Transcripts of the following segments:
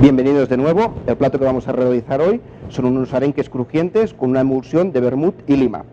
Bienvenidos de nuevo. El plato que vamos a realizar hoy son unos arenques crujientes con una emulsión de vermut y lima.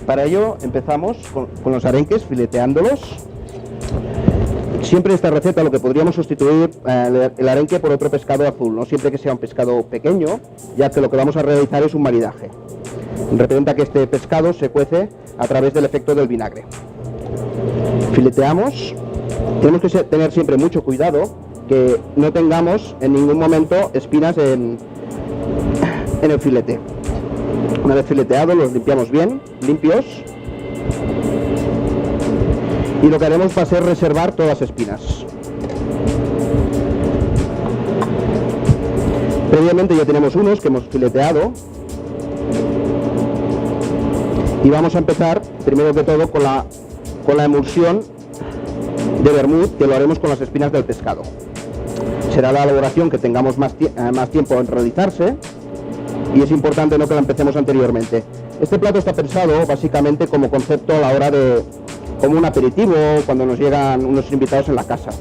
Para ello empezamos con los arenques fileteándolos. Siempre esta receta lo que podríamos sustituir el arenque por otro pescado azul, no siempre que sea un pescado pequeño, ya que lo que vamos a realizar es un maridaje. Representa que este pescado se cuece a través del efecto del vinagre. Fileteamos. Tenemos que tener siempre mucho cuidado que no tengamos en ningún momento espinas en el filete. Una vez fileteado los limpiamos bien, limpios, y lo que haremos va a ser reservar todas las espinas. Previamente ya tenemos unos que hemos fileteado. Y vamos a empezar, primero que todo, con la emulsión de vermut, que lo haremos con las espinas del pescado. Será la elaboración que tengamos más tiempo en realizarse, y es importante no que la empecemos anteriormente. Este plato está pensado básicamente como concepto a la hora de, como un aperitivo, cuando nos llegan unos invitados en la casa.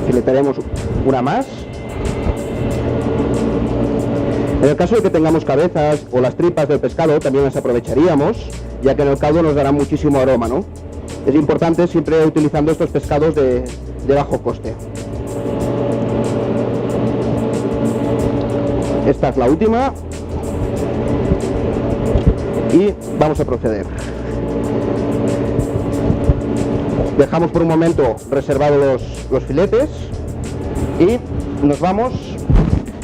Filetaremos una más. En el caso de que tengamos cabezas o las tripas del pescado, también las aprovecharíamos, ya que en el caldo nos dará muchísimo aroma, ¿no? Es importante siempre utilizando estos pescados de bajo coste. Esta es la última. Y vamos a proceder. Dejamos por un momento reservados los filetes y nos vamos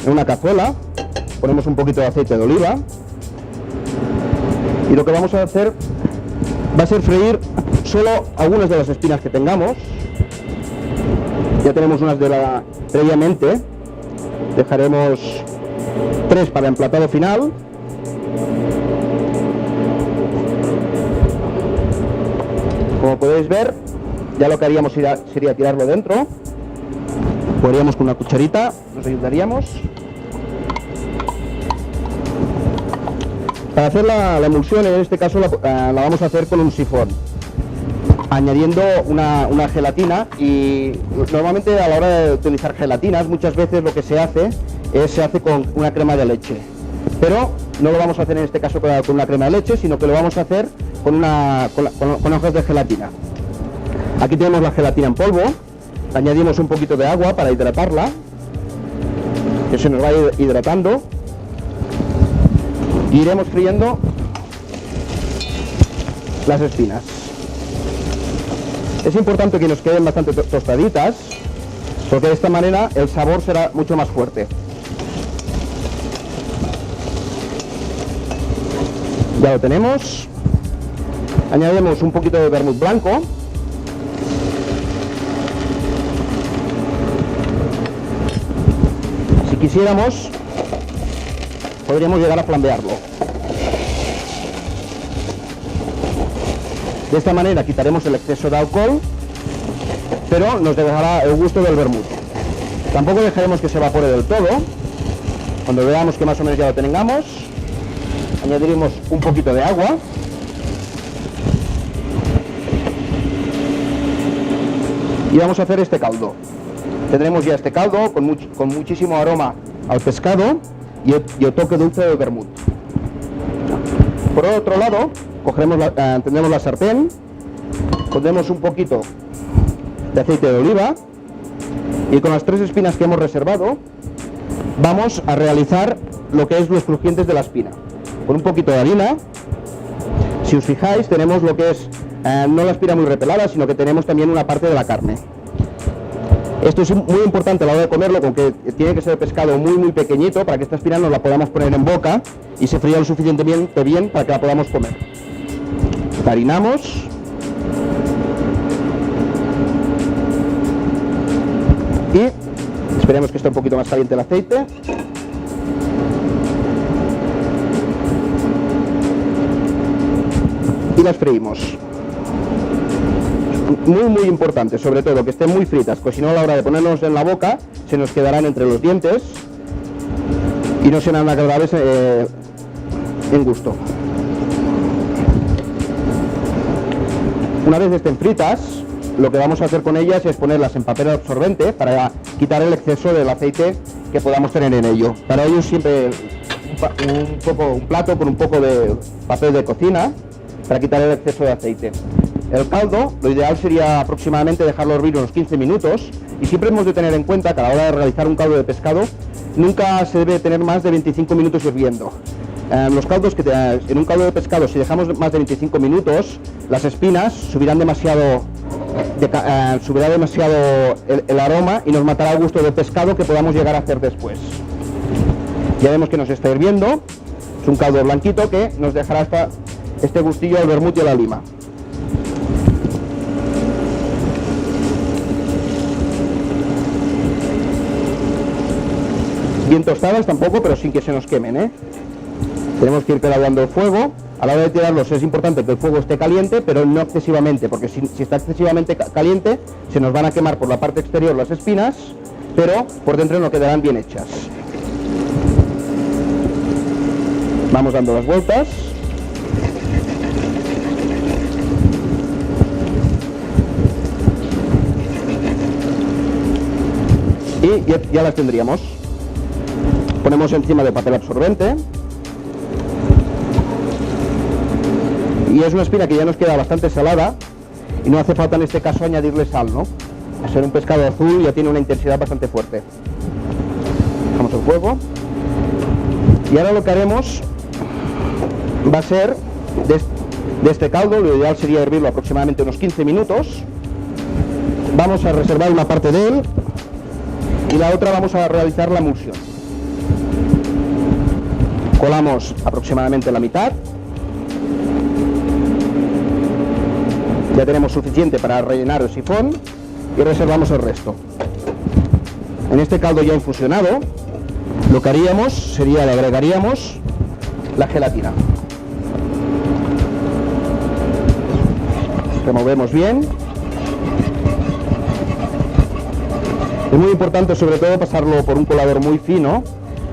en una cazuela. Ponemos un poquito de aceite de oliva y lo que vamos a hacer va a ser freír solo algunas de las espinas que tengamos. Ya tenemos unas previamente. Dejaremos 3 para emplatado final. Como podéis ver, ya lo que haríamos sería tirarlo dentro. Podríamos con una cucharita, nos ayudaríamos. Para hacer la emulsión, en este caso la vamos a hacer con un sifón, añadiendo una gelatina, y normalmente a la hora de utilizar gelatinas muchas veces lo que se hace con una crema de leche, pero no lo vamos a hacer en este caso con una crema de leche, sino que lo vamos a hacer con hojas de gelatina. Aquí tenemos la gelatina en polvo, añadimos un poquito de agua para hidratarla, que se nos vaya hidratando. Y iremos friendo las espinas. Es importante que nos queden bastante tostaditas, porque de esta manera el sabor será mucho más fuerte. Ya lo tenemos. Añadimos un poquito de vermut blanco. Si quisiéramos, podríamos llegar a flambearlo. De esta manera quitaremos el exceso de alcohol, pero nos dejará el gusto del vermut. Tampoco dejaremos que se evapore del todo. Cuando veamos que más o menos ya lo tengamos, añadiremos un poquito de agua. Y vamos a hacer este caldo. Tendremos ya este caldo con muchísimo aroma al pescado y el toque dulce del vermut. Por otro lado, tendremos la sartén, pondremos un poquito de aceite de oliva y con las 3 espinas que hemos reservado vamos a realizar lo que es los crujientes de la espina. Con un poquito de harina, si os fijáis, tenemos lo que es no la espina muy repelada, sino que tenemos también una parte de la carne. Esto es muy importante a la hora de comerlo, con que tiene que ser pescado muy pequeñito para que esta espina nos la podamos poner en boca y se fría lo suficientemente bien para que la podamos comer. Harinamos. Y esperemos que esté un poquito más caliente el aceite. Y las freímos. Muy importante, sobre todo que estén muy fritas, pues si no a la hora de ponernos en la boca se nos quedarán entre los dientes. y no serán agradables en gusto. Una vez estén fritas, lo que vamos a hacer con ellas es ponerlas en papel absorbente para quitar el exceso del aceite que podamos tener en ello. Para ello siempre un plato con un poco de papel de cocina para quitar el exceso de aceite. El caldo, lo ideal sería aproximadamente dejarlo hervir unos 15 minutos y siempre hemos de tener en cuenta que a la hora de realizar un caldo de pescado nunca se debe tener más de 25 minutos hirviendo. Los caldos en un caldo de pescado, si dejamos más de 25 minutos, las espinas subirá demasiado el aroma y nos matará el gusto del pescado que podamos llegar a hacer después. Ya vemos que nos está hirviendo, es un caldo blanquito que nos dejará este gustillo al vermut y a la lima. Bien tostadas tampoco, pero sin que se nos quemen, Tenemos que ir graduando el fuego. A la hora de tirarlos es importante que el fuego esté caliente, pero no excesivamente, porque si está excesivamente caliente se nos van a quemar por la parte exterior las espinas, pero por dentro no quedarán bien hechas. Vamos dando las vueltas. Y ya las tendríamos. Ponemos encima de papel absorbente. Y es una espina que ya nos queda bastante salada y no hace falta en este caso añadirle sal, ¿no? Al ser un pescado azul ya tiene una intensidad bastante fuerte. Dejamos el fuego. Y ahora lo que haremos va a ser de este caldo, lo ideal sería hervirlo aproximadamente unos 15 minutos. Vamos a reservar una parte de él y la otra vamos a realizar la emulsión. Colamos aproximadamente la mitad. Ya tenemos suficiente para rellenar el sifón y reservamos el resto. En este caldo ya infusionado, lo que haríamos sería le agregaríamos la gelatina. Removemos bien. Es muy importante sobre todo pasarlo por un colador muy fino,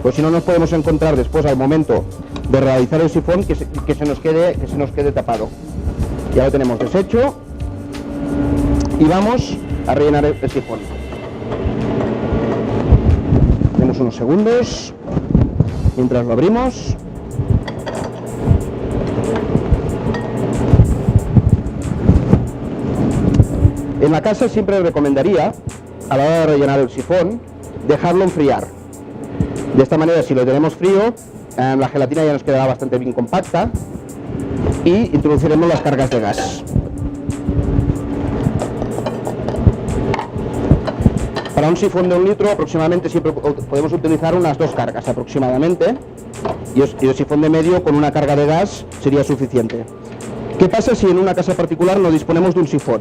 pues si no nos podemos encontrar después al momento de realizar el sifón que se nos quede tapado. Ya lo tenemos deshecho y vamos a rellenar el sifón. Tenemos unos segundos mientras lo abrimos. En la casa siempre recomendaría, a la hora de rellenar el sifón, dejarlo enfriar. De esta manera, si lo tenemos frío, la gelatina ya nos quedará bastante bien compacta y introduciremos las cargas de gas. Para un sifón de 1 litro aproximadamente siempre podemos utilizar unas 2 cargas aproximadamente y el sifón de medio con una carga de gas sería suficiente. ¿Qué pasa si en una casa particular no disponemos de un sifón?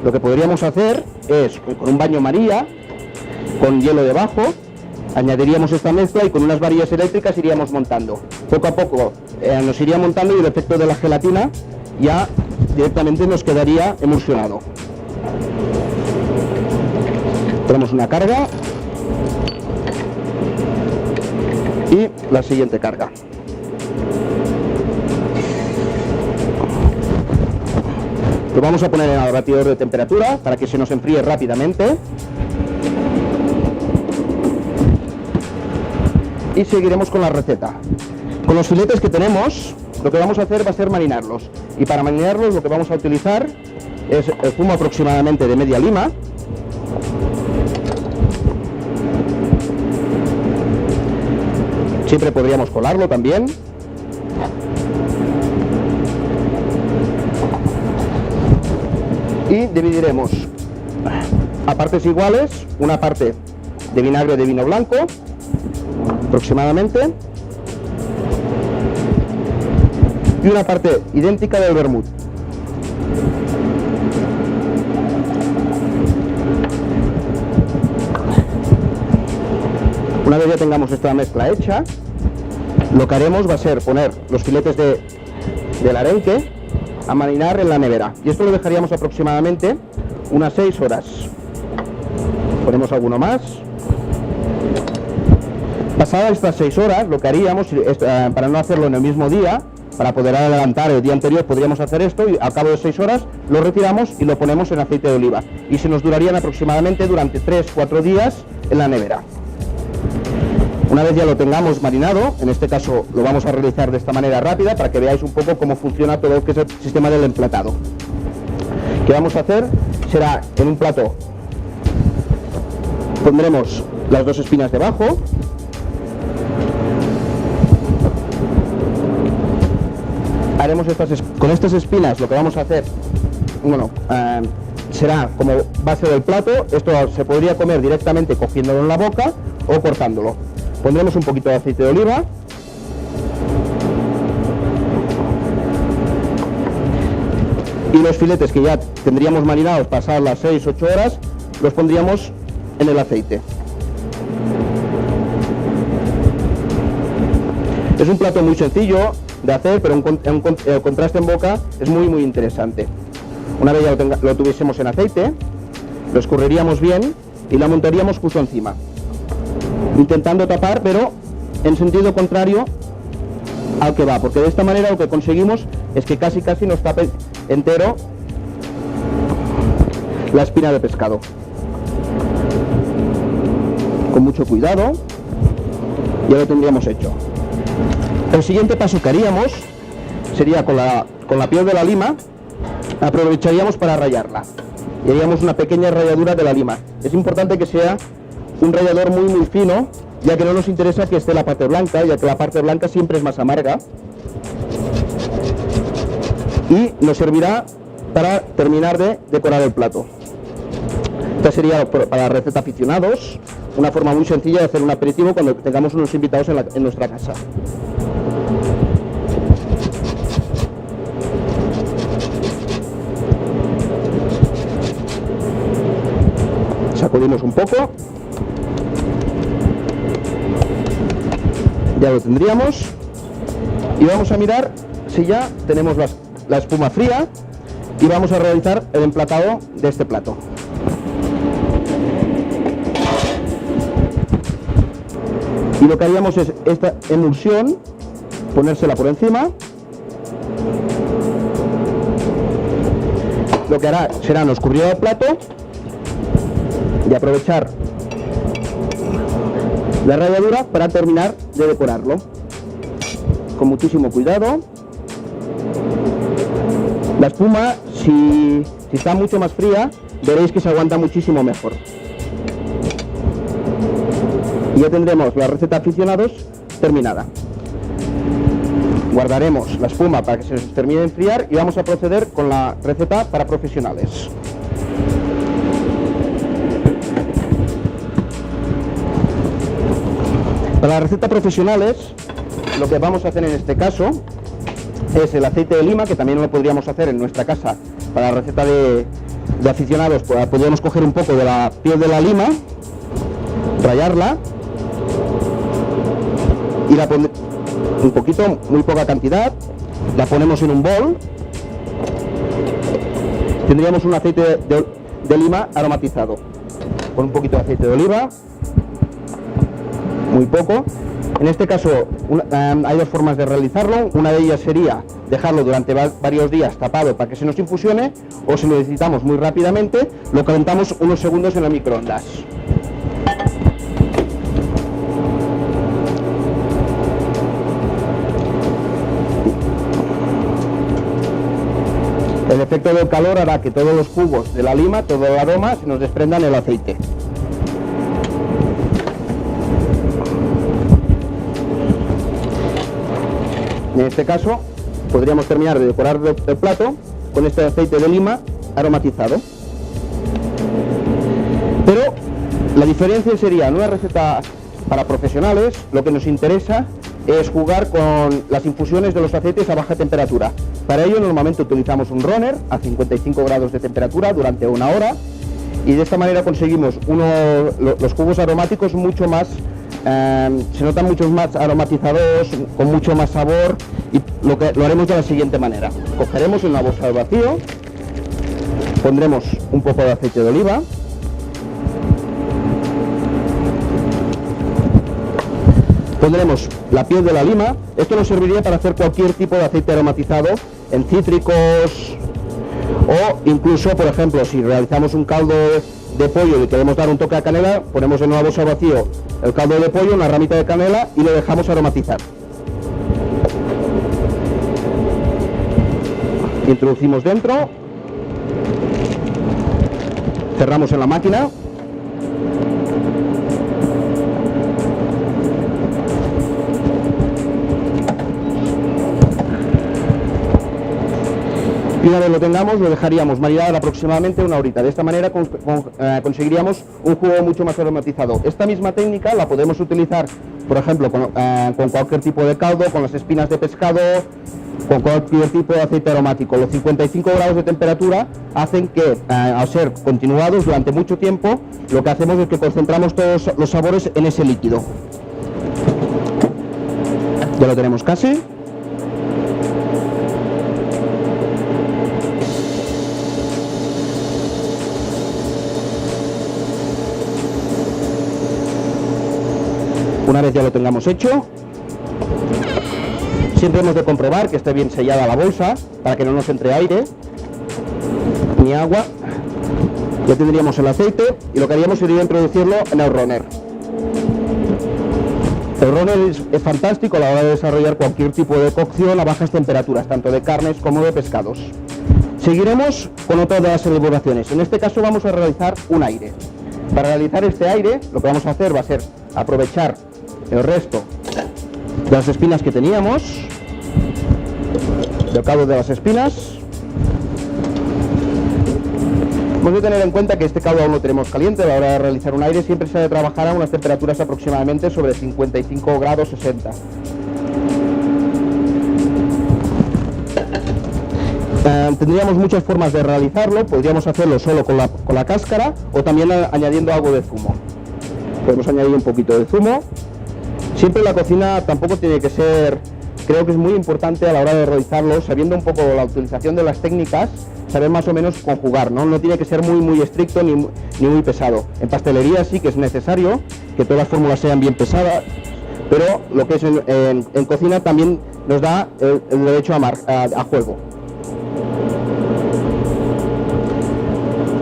Lo que podríamos hacer es, con un baño María, con hielo debajo, añadiríamos esta mezcla y con unas varillas eléctricas iríamos montando. Poco a poco nos iría montando y el efecto de la gelatina ya directamente nos quedaría emulsionado. Tenemos una carga y la siguiente carga. Lo vamos a poner en el batidor de temperatura para que se nos enfríe rápidamente. Y seguiremos con la receta. Con los filetes que tenemos, lo que vamos a hacer va a ser marinarlos. Y para marinarlos lo que vamos a utilizar es el zumo aproximadamente de media lima. Siempre podríamos colarlo también. Y dividiremos a partes iguales, una parte de vinagre de vino blanco, aproximadamente, y una parte idéntica del vermut. Una vez ya tengamos esta mezcla hecha, lo que haremos va a ser poner los filetes del arenque a marinar en la nevera. Y esto lo dejaríamos aproximadamente unas 6 horas. Ponemos alguno más. Pasadas estas 6 horas, lo que haríamos, para no hacerlo en el mismo día, para poder adelantar el día anterior, podríamos hacer esto y al cabo de 6 horas lo retiramos y lo ponemos en aceite de oliva. Y se nos durarían aproximadamente durante 3-4 días en la nevera. Una vez ya lo tengamos marinado, en este caso lo vamos a realizar de esta manera rápida para que veáis un poco cómo funciona todo lo que es el sistema del emplatado. ¿Qué vamos a hacer? Será en un plato, pondremos las 2 espinas debajo, haremos con estas espinas lo que vamos a hacer, bueno, será como base del plato. Esto se podría comer directamente cogiéndolo en la boca o cortándolo. Pondremos un poquito de aceite de oliva. Y los filetes que ya tendríamos marinados pasadas las 6-8 horas, los pondríamos en el aceite. Es un plato muy sencillo de hacer, pero el contraste en boca es muy interesante. Una vez ya lo tuviésemos en aceite, lo escurriríamos bien y la montaríamos justo encima, intentando tapar, pero en sentido contrario al que va, porque de esta manera lo que conseguimos es que casi nos tape entero la espina de pescado. Con mucho cuidado, ya lo tendríamos hecho. El siguiente paso que haríamos sería con la piel de la lima, aprovecharíamos para rallarla y haríamos una pequeña ralladura de la lima. Es importante que sea un rallador muy fino, ya que no nos interesa que esté la parte blanca, ya que la parte blanca siempre es más amarga, y nos servirá para terminar de decorar el plato. Esta sería para la receta aficionados, una forma muy sencilla de hacer un aperitivo cuando tengamos unos invitados en nuestra casa. Sacudimos un poco, ya lo tendríamos, y vamos a mirar si ya tenemos la espuma fría y vamos a realizar el emplatado de este plato. Y lo que haríamos es esta emulsión, ponérsela por encima. Lo que hará será nos cubrirá el plato y aprovechar la ralladura para terminar de decorarlo con muchísimo cuidado. La espuma, si está mucho más fría, veréis que se aguanta muchísimo mejor. Y ya tendremos la receta aficionados terminada. Guardaremos la espuma para que se nos termine de enfriar y vamos a proceder con la receta para profesionales. Para la receta profesionales, lo que vamos a hacer en este caso es el aceite de lima, que también lo podríamos hacer en nuestra casa. Para la receta de aficionados, podríamos coger un poco de la piel de la lima, rallarla y la un poquito, muy poca cantidad, la ponemos en un bol. Tendríamos un aceite de lima aromatizado con un poquito de aceite de oliva, muy poco. En este caso hay 2 formas de realizarlo. Una de ellas sería dejarlo durante varios días tapado para que se nos infusione, o si lo necesitamos muy rápidamente, lo calentamos unos segundos en el microondas. El efecto del calor hará que todos los jugos de la lima, todo el aroma, se nos desprendan del aceite. En este caso, podríamos terminar de decorar el plato con este aceite de lima aromatizado. Pero la diferencia sería, en una receta para profesionales, lo que nos interesa es jugar con las infusiones de los aceites a baja temperatura. Para ello normalmente utilizamos un runner a 55 grados de temperatura durante 1 hora, y de esta manera conseguimos los jugos aromáticos mucho más, se notan muchos más aromatizados, con mucho más sabor, y lo haremos de la siguiente manera. Cogeremos en una bolsa de vacío, pondremos un poco de aceite de oliva, Pondremos la piel de la lima. Esto nos serviría para hacer cualquier tipo de aceite aromatizado en cítricos, o incluso, por ejemplo, si realizamos un caldo de pollo y queremos dar un toque de canela, ponemos en una bolsa vacío el caldo de pollo, una ramita de canela y lo dejamos aromatizar. Introducimos dentro, cerramos en la máquina. Y una vez lo tengamos, lo dejaríamos maridar aproximadamente una horita. De esta manera conseguiríamos un jugo mucho más aromatizado. Esta misma técnica la podemos utilizar, por ejemplo, con cualquier tipo de caldo, con las espinas de pescado, con cualquier tipo de aceite aromático. Los 55 grados de temperatura hacen que, al ser continuados durante mucho tiempo, lo que hacemos es que concentramos todos los sabores en ese líquido. Ya lo tenemos casi. Una vez ya lo tengamos hecho, siempre hemos de comprobar que esté bien sellada la bolsa para que no nos entre aire ni agua. Ya tendríamos el aceite y lo que haríamos sería introducirlo en el runner. El runner es fantástico a la hora de desarrollar cualquier tipo de cocción a bajas temperaturas, tanto de carnes como de pescados. Seguiremos con otra de las elaboraciones. En este caso vamos a realizar un aire. Para realizar este aire, lo que vamos a hacer va a ser aprovechar el resto de las espinas que teníamos, del caldo de las espinas. Hemos de tener en cuenta que este caldo aún lo tenemos caliente. A la hora de realizar un aire siempre se ha de trabajar a unas temperaturas aproximadamente sobre 55 grados 60. Tendríamos muchas formas de realizarlo. Podríamos hacerlo solo con la cáscara o también añadiendo algo de zumo. Podemos añadir un poquito de zumo. Siempre la cocina tampoco tiene que ser, creo que es muy importante a la hora de realizarlo, sabiendo un poco la utilización de las técnicas, saber más o menos conjugar, ¿no? No tiene que ser muy estricto ni muy pesado. En pastelería sí que es necesario que todas las fórmulas sean bien pesadas, pero lo que es en cocina también nos da el derecho a juego.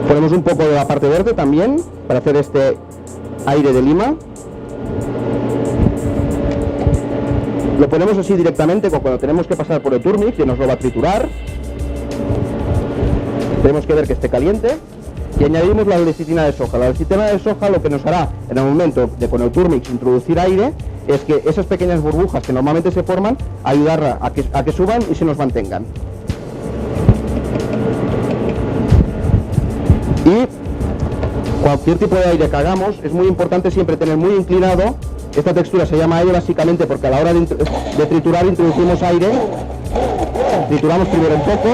Ponemos un poco de la parte verde también para hacer este aire de lima. Lo ponemos así directamente cuando tenemos que pasar por el Turmix, que nos lo va a triturar. Tenemos que ver que esté caliente y añadimos la lecitina de soja. La lecitina de soja lo que nos hará en el momento de con el Turmix introducir aire es que esas pequeñas burbujas que normalmente se forman, ayudará a que suban y se nos mantengan. Y cualquier tipo de aire que hagamos es muy importante siempre tener muy inclinado. Esta textura se llama aire básicamente porque a la hora de triturar introducimos aire, trituramos primero un poco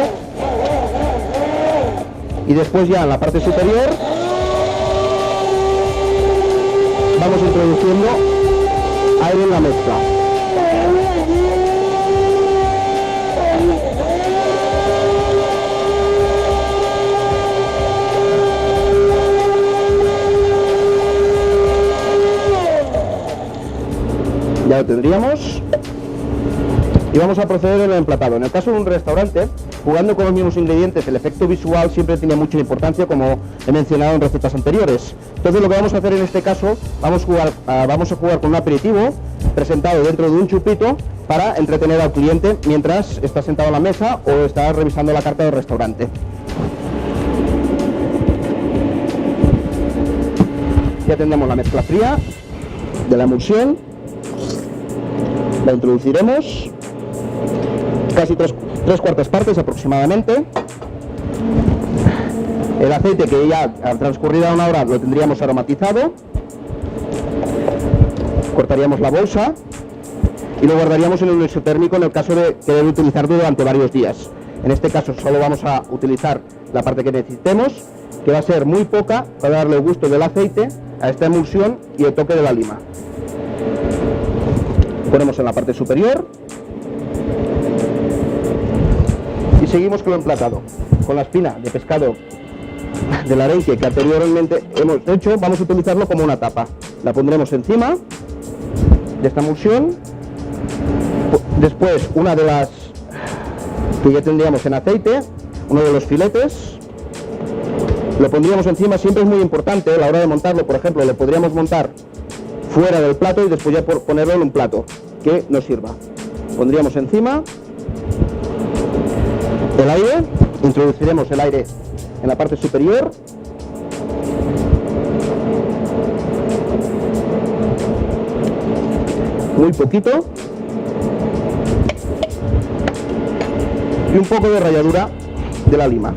y después ya en la parte superior vamos introduciendo aire en la mezcla. Ya lo tendríamos y vamos a proceder en el emplatado. En el caso de un restaurante, jugando con los mismos ingredientes, el efecto visual siempre tiene mucha importancia, como he mencionado en recetas anteriores. Entonces lo que vamos a hacer en este caso, vamos a jugar con un aperitivo presentado dentro de un chupito para entretener al cliente mientras está sentado a la mesa o está revisando la carta del restaurante. Ya tendremos la mezcla fría de la emulsión. La introduciremos casi tres cuartas partes aproximadamente. El aceite, que ya al transcurrir una hora lo tendríamos aromatizado, cortaríamos la bolsa y lo guardaríamos en un isotérmico en el caso de querer utilizarlo durante varios días. En este caso solo vamos a utilizar la parte que necesitemos, que va a ser muy poca para darle el gusto del aceite a esta emulsión y el toque de la lima. Ponemos en la parte superior y seguimos con el emplatado. Con la espina de pescado del arenque que anteriormente hemos hecho, vamos a utilizarlo como una tapa. La pondremos encima de esta emulsión. Después una de las que ya tendríamos en aceite, uno de los filetes, lo pondríamos encima. Siempre es muy importante a la hora de montarlo. Por ejemplo, lo podríamos montar fuera del plato y después ya ponerlo en un plato que nos sirva. Pondríamos encima el aire, introduciremos el aire en la parte superior. Muy poquito. Y un poco de ralladura de la lima.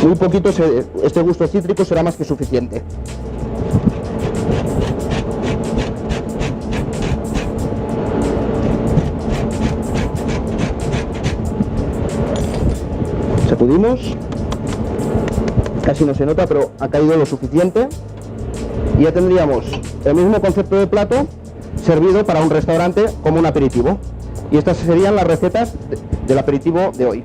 Muy poquito, este gusto cítrico será más que suficiente. Sacudimos. Casi no se nota, pero ha caído lo suficiente. Y ya tendríamos el mismo concepto de plato servido para un restaurante como un aperitivo. Y estas serían las recetas del aperitivo de hoy.